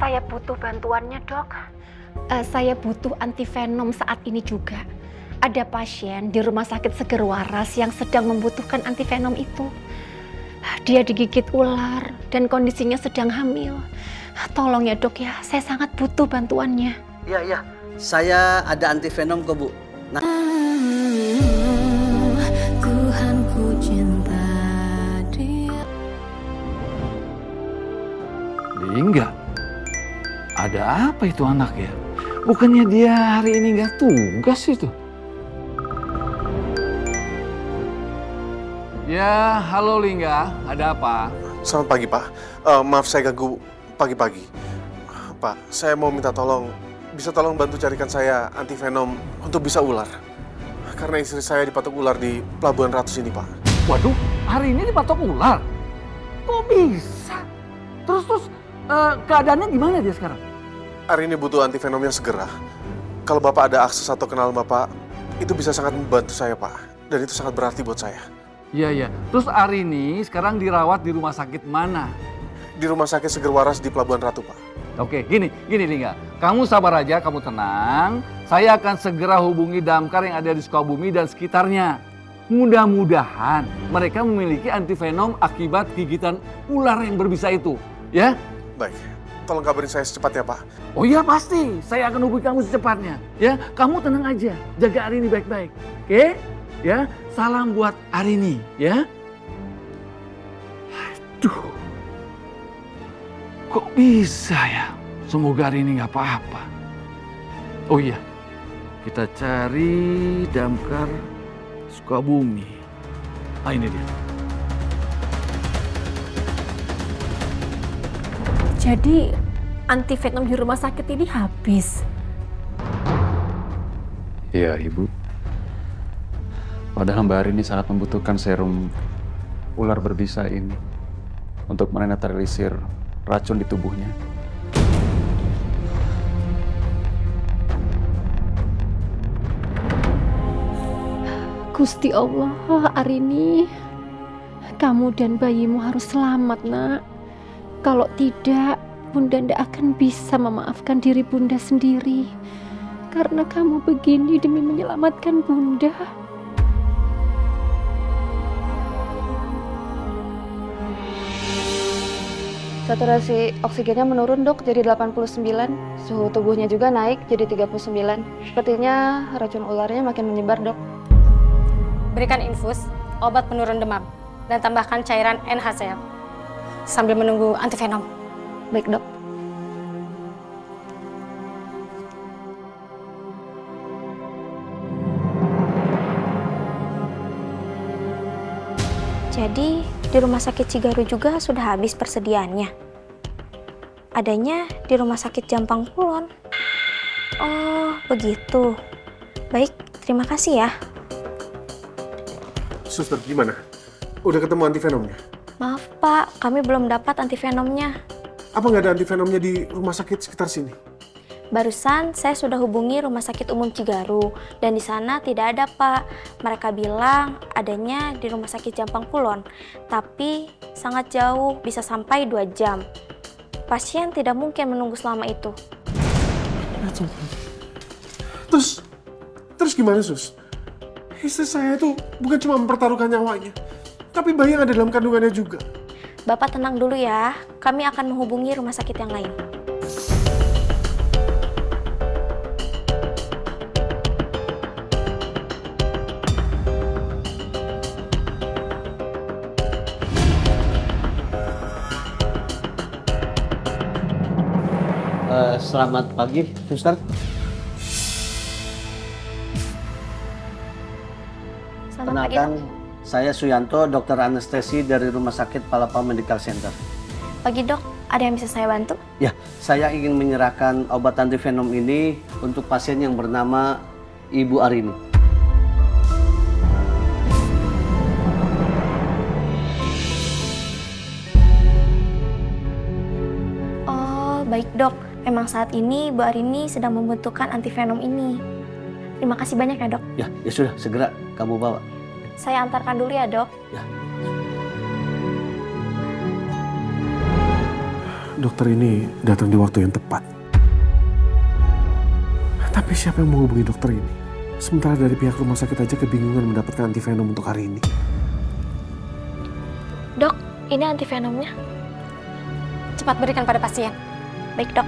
Saya butuh bantuannya, Dok. Saya butuh antivenom saat ini juga. Ada pasien di Rumah Sakit Seger Waras yang sedang membutuhkan antivenom itu. Dia digigit ular dan kondisinya sedang hamil. Tolong ya, Dok ya. Saya sangat butuh bantuannya. Iya. Saya ada antivenom kok, Bu. Nah. Tuhan ku cinta dia. Lingga, ada apa itu anak ya? Bukannya dia hari ini nggak tugas itu? Ya, halo Lingga, ada apa? Selamat pagi, Pak. Maaf saya ganggu pagi-pagi. Pak, saya mau minta tolong, bisa tolong bantu carikan saya antivenom untuk bisa ular. Karena istri saya dipatok ular di Pelabuhan Ratu ini, Pak. Waduh, hari ini dipatok ular? Kok bisa? Terus keadaannya gimana dia sekarang? Hari ini butuh antivenom yang segera. Kalau Bapak ada akses atau kenal Bapak, itu bisa sangat membantu saya, Pak. Dan itu sangat berarti buat saya. Iya. Terus Arini sekarang dirawat di rumah sakit mana? Di Rumah Sakit Seger Waras di Pelabuhan Ratu, Pak. Oke, gini Lingga. Kamu sabar aja, kamu tenang. Saya akan segera hubungi damkar yang ada di Sukabumi dan sekitarnya. Mudah-mudahan mereka memiliki antivenom akibat gigitan ular yang berbisa itu. Ya? Baik, tolong kabarin saya secepatnya, Pak. Oh iya pasti, saya akan hubungi kamu secepatnya. Ya, kamu tenang aja, jaga Arini baik-baik. Oke? Ya, salam buat Arini, ya. Aduh, kok bisa ya? Semoga Arini nggak apa-apa. Oh iya, kita cari damkar Sukabumi. Ah, ini dia. Jadi antivenom di rumah sakit ini habis. Iya, Ibu. Padahal Mbak Arini sangat membutuhkan serum ular berbisa ini untuk menetralisir racun di tubuhnya. Gusti Allah, Arini, kamu dan bayimu harus selamat, Nak. Kalau tidak, Bunda tidak akan bisa memaafkan diri Bunda sendiri. Karena kamu begini demi menyelamatkan Bunda. Saturasi oksigennya menurun, Dok, jadi 89. Suhu tubuhnya juga naik jadi 39. Sepertinya racun ularnya makin menyebar, Dok. Berikan infus, obat penurun demam, dan tambahkan cairan NaCl sambil menunggu antivenom. Baik, Dok. Jadi, di Rumah Sakit Cigaru juga sudah habis persediaannya. Adanya di Rumah Sakit Jampang Kulon. Oh, begitu. Baik, terima kasih ya. Suster, gimana? Udah ketemu antivenomnya? Maaf, Pak, kami belum dapat antivenomnya. Apa nggak ada antivenomnya di rumah sakit sekitar sini? Barusan saya sudah hubungi Rumah Sakit Umum Cigaru dan di sana tidak ada, Pak. Mereka bilang adanya di Rumah Sakit Jampang Kulon, tapi sangat jauh, bisa sampai 2 jam. Pasien tidak mungkin menunggu selama itu. Terus gimana, Sus? Istri saya itu bukan cuma mempertaruhkan nyawanya, tapi bayi yang ada dalam kandungannya juga. Bapak tenang dulu ya, kami akan menghubungi rumah sakit yang lain. Selamat pagi, Suster. Selamat pagi, Kenalkan, saya Suyanto, dokter anestesi dari Rumah Sakit Palapa Medical Center. Pagi, Dok. Ada yang bisa saya bantu? Ya, saya ingin menyerahkan obat antivenom ini untuk pasien yang bernama Ibu Arini. Oh, baik, Dok. Memang saat ini Bu Arini sedang membutuhkan antivenom ini. Terima kasih banyak ya, Dok. Ya sudah, segera kamu bawa. Saya antarkan dulu ya, Dok. Ya. dokter ini datang di waktu yang tepat. Tapi siapa yang menghubungi dokter ini? Sementara dari pihak rumah sakit aja kebingungan mendapatkan antivenom untuk hari ini. Dok, ini antivenomnya. Cepat berikan pada pasien. Baik, Dok.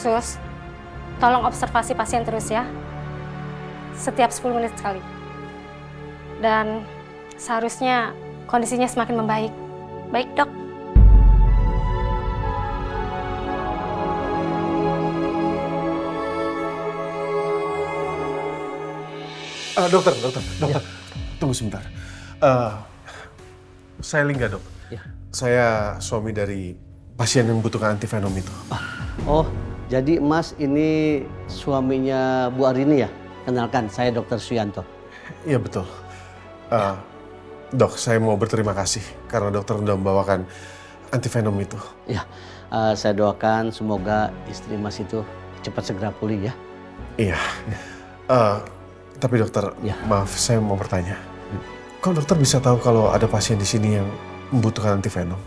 Sus, tolong observasi pasien terus ya. Setiap 10 menit sekali. Dan seharusnya kondisinya semakin membaik. Baik, Dok. Dokter. Tunggu sebentar. Saya Lingga, Dok. Ya. Saya suami dari pasien yang membutuhkan antivenom itu. Oh, jadi Mas ini suaminya Bu Arini ya? Kenalkan, saya Dr. Suyanto. Iya, betul. Dok, saya mau berterima kasih karena dokter sudah membawakan antivenom itu. Ya, saya doakan semoga istri Mas itu cepat segera pulih ya. Iya. Tapi dokter, maaf saya mau bertanya. Kok dokter bisa tahu kalau ada pasien di sini yang membutuhkan antivenom?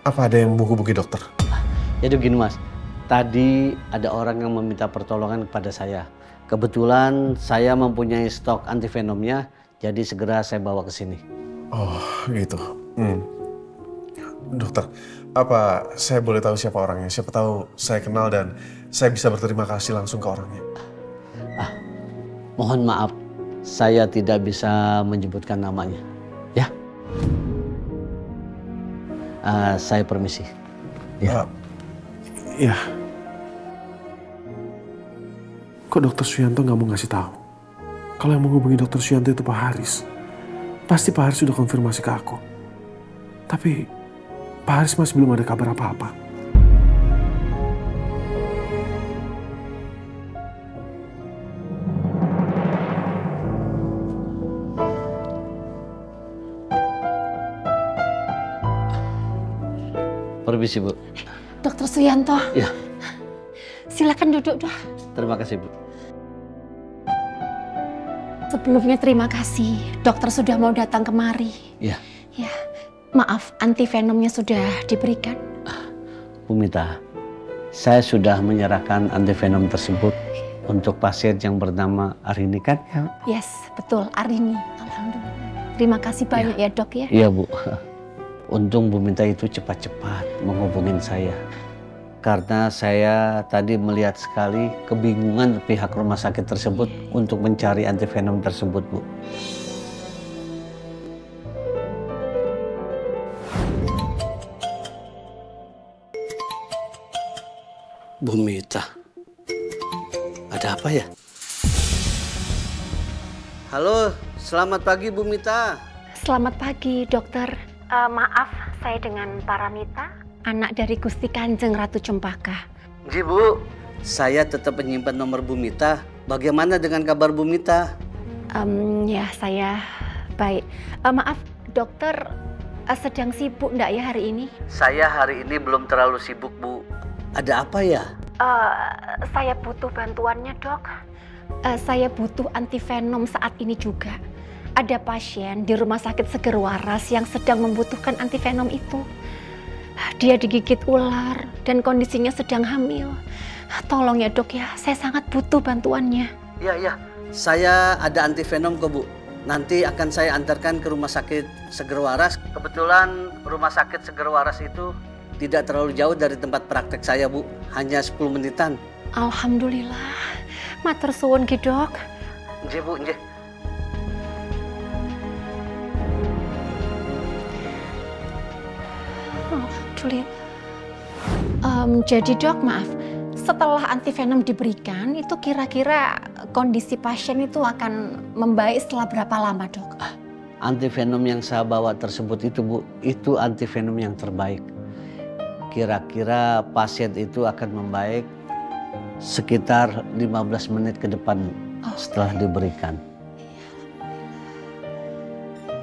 Apa ada yang menghubungi dokter? Jadi begini Mas, tadi ada orang yang meminta pertolongan kepada saya. Kebetulan saya mempunyai stok antivenomnya, jadi segera saya bawa ke sini. Oh, gitu. Dokter, apa saya boleh tahu siapa orangnya? Siapa tahu saya kenal dan saya bisa berterima kasih langsung ke orangnya. Mohon maaf, saya tidak bisa menyebutkan namanya. Ya. Saya permisi. Ya. Iya. Kok Dokter Suyanto nggak mau ngasih tahu? Kalau yang menghubungi Dokter Suyanto itu Pak Haris. Pasti Pak Haris sudah konfirmasi ke aku. Tapi Pak Haris masih belum ada kabar apa-apa. Permisi, Bu. Dokter Suyanto. Ya. Silakan duduk, Dok. Terima kasih, Bu. Sebelumnya terima kasih, dokter sudah mau datang kemari. Ya. Ya, maaf, antivenomnya sudah diberikan. Bu Mita, saya sudah menyerahkan antivenom tersebut untuk pasien yang bernama Arini kan? Ya. Yes, betul, Arini. Alhamdulillah. Terima kasih banyak ya, Dok ya. Iya, Bu. Untung Bu Mita itu cepat-cepat menghubungin saya. Karena saya tadi melihat sekali kebingungan pihak rumah sakit tersebut untuk mencari antivenom tersebut, Bu. Bu Mita, ada apa ya? Halo, selamat pagi Bu Mita. Selamat pagi, dokter. Maaf, saya dengan Paramita, anak dari Gusti Kanjeng Ratu Cempaka. Ji Bu, saya tetap menyimpan nomor Bu Mita. Bagaimana dengan kabar Bu Mita? Ya, saya baik. Maaf, dokter sedang sibuk enggak ya hari ini? Saya hari ini belum terlalu sibuk, Bu. Ada apa ya? Saya butuh bantuannya, Dok. Saya butuh antivenom saat ini juga. Ada pasien di Rumah Sakit Seger Waras yang sedang membutuhkan antivenom itu. Dia digigit ular dan kondisinya sedang hamil. Tolong ya, Dok ya, saya sangat butuh bantuannya. Iya. Saya ada antivenom kok, Bu. Nanti akan saya antarkan ke Rumah Sakit Seger Waras. Kebetulan Rumah Sakit Seger Waras itu tidak terlalu jauh dari tempat praktek saya, Bu. Hanya 10 menitan. Alhamdulillah. Matur suwun ki, Dok. Nggih, Bu, nggih. Alhamdulillah. Jadi, Dok, maaf. Setelah antivenom diberikan, itu kira-kira kondisi pasien itu akan membaik setelah berapa lama, Dok? Antivenom yang saya bawa tersebut itu, Bu, itu antivenom yang terbaik. Kira-kira pasien itu akan membaik Sekitar 15 menit ke depan setelah diberikan.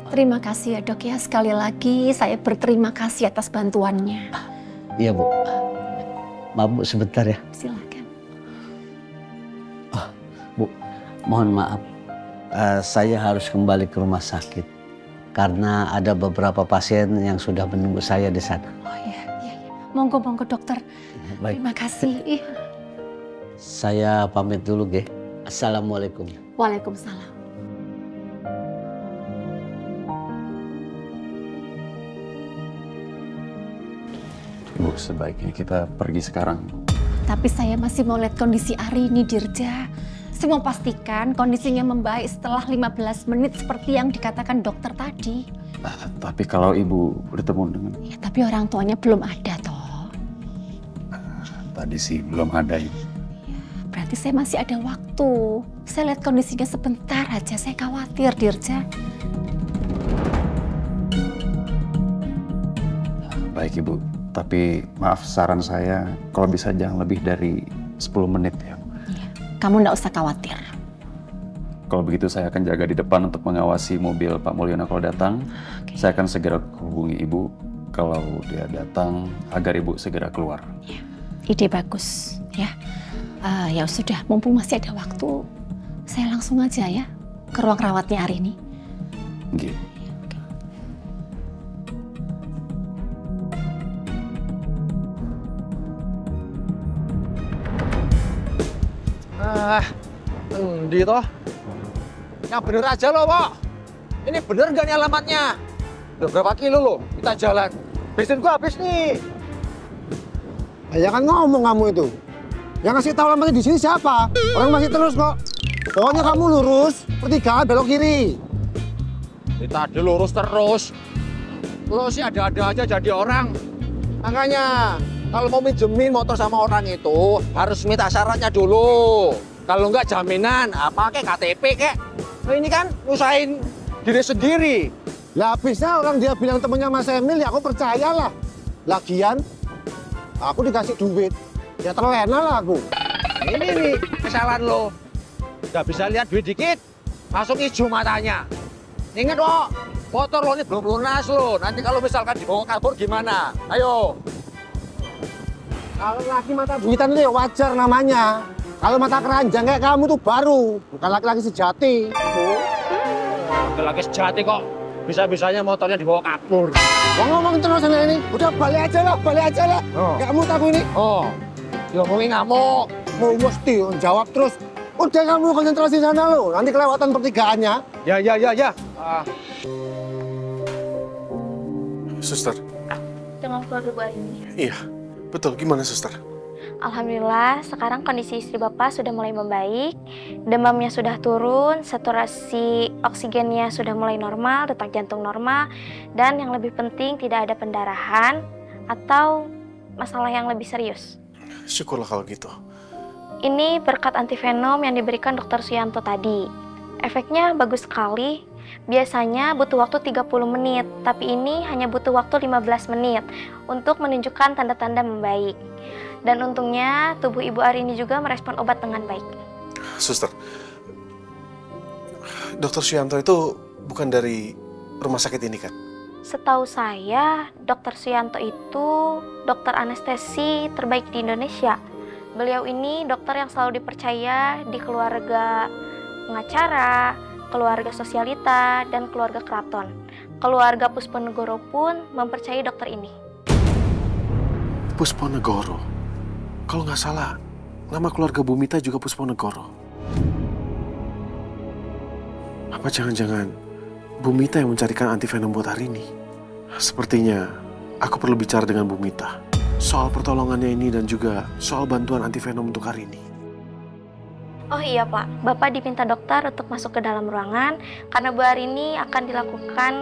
Terima kasih ya dok ya, sekali lagi saya berterima kasih atas bantuannya. Iya Bu. Maaf Bu, sebentar ya. Silakan. Bu, mohon maaf. Saya harus kembali ke rumah sakit karena ada beberapa pasien yang sudah menunggu saya di sana. Oh iya. Monggo dokter. Baik. Terima kasih. Saya pamit dulu, Ge. Assalamualaikum. Waalaikumsalam. Bu, sebaiknya kita pergi sekarang. Tapi saya masih mau lihat kondisi Arini, Dirja. Saya mau pastikan kondisinya membaik setelah 15 menit seperti yang dikatakan dokter tadi. Tapi kalau ibu bertemu dengan... Ya, tapi orang tuanya belum ada toh. Tadi sih belum ada ibu. Ya, berarti saya masih ada waktu. Saya lihat kondisinya sebentar aja, saya khawatir Dirja. Baik ibu, tapi maaf saran saya kalau bisa jangan lebih dari 10 menit ya. Kamu nggak usah khawatir. Kalau begitu saya akan jaga di depan untuk mengawasi mobil Pak Mulyono kalau datang. Okay. Saya akan segera hubungi ibu kalau dia datang agar ibu segera keluar. Ya, ide bagus ya. Ya sudah, mumpung masih ada waktu, saya langsung aja ya ke ruang rawatnya Arini. Gitu. Endi toh? Yang bener aja loh, Pak. Ini bener nggak nih alamatnya? Udah berapa kilo loh kita jalan? Bensin gua habis nih. Ya kan ngomong kamu itu. Yang ngasih tahu alamatnya di sini siapa? Orang masih terus kok. Pokoknya kamu lurus, pertigaan belok kiri. Tadi lurus terus. Lo sih ada-ada aja jadi orang. Makanya kalau mau minjemin motor sama orang itu harus minta syaratnya dulu. Kalau nggak jaminan, apa kayak KTP kek. Nah, ini kan usahain diri sendiri. Lah habisnya orang dia bilang temennya Mas Emil, ya aku percayalah. Lagian, aku dikasih duit, ya terlena lah aku. Ini nih kesalahan lo. Nggak bisa lihat duit dikit, langsung hijau matanya. Ingat kok, motor lo ini belum lunas lo. Nanti kalau misalkan dibawa kabur gimana? Ayo. Kalau laki mata duitan itu ya wajar namanya. Kalau mata keranjang kayak kamu tuh baru, bukan laki-laki sejati. Laki-laki sejati kok, bisa-bisanya motornya dibawa kabur. Ngomong terus sana ini, udah balik aja lah. Oh. Nggak mut aku ini. Oh, diomongin ngamuk. Mau mesti jawab terus. Udah kamu konsentrasi sana lo, nanti kelewatan pertigaannya. Ya. Suster. Dengan keluarga Bu Arini. Iya, betul. Gimana, Suster? Alhamdulillah, sekarang kondisi istri Bapak sudah mulai membaik. Demamnya sudah turun, saturasi oksigennya sudah mulai normal, detak jantung normal, dan yang lebih penting tidak ada pendarahan atau masalah yang lebih serius. Syukurlah kalau gitu. Ini berkat antivenom yang diberikan Dr. Suyanto tadi. Efeknya bagus sekali. Biasanya butuh waktu 30 menit, tapi ini hanya butuh waktu 15 menit untuk menunjukkan tanda-tanda membaik. Dan untungnya tubuh Ibu Arini juga merespon obat dengan baik. Suster, Dr. Suyanto itu bukan dari rumah sakit ini kan? Setahu saya, Dr. Suyanto itu dokter anestesi terbaik di Indonesia. Beliau ini dokter yang selalu dipercaya di keluarga pengacara, keluarga sosialita, dan keluarga keraton. Keluarga Pusponegoro pun mempercayai dokter ini. Pusponegoro? Kalau nggak salah, nama keluarga Bu Mita juga Pusponegoro. Apa jangan-jangan Bu Mita yang mencarikan antivenom buat Arini? Sepertinya aku perlu bicara dengan Bu Mita soal pertolongannya ini dan juga soal bantuan antivenom untuk Arini. Oh iya Pak, Bapak diminta dokter untuk masuk ke dalam ruangan karena Bu Arini akan dilakukan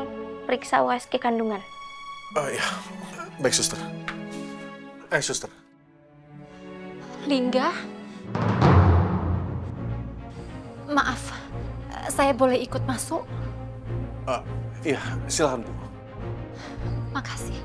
periksa USG kandungan. Oh iya, baik Suster. Suster. Lingga, maaf, saya boleh ikut masuk? Iya, silakan Bu. Makasih.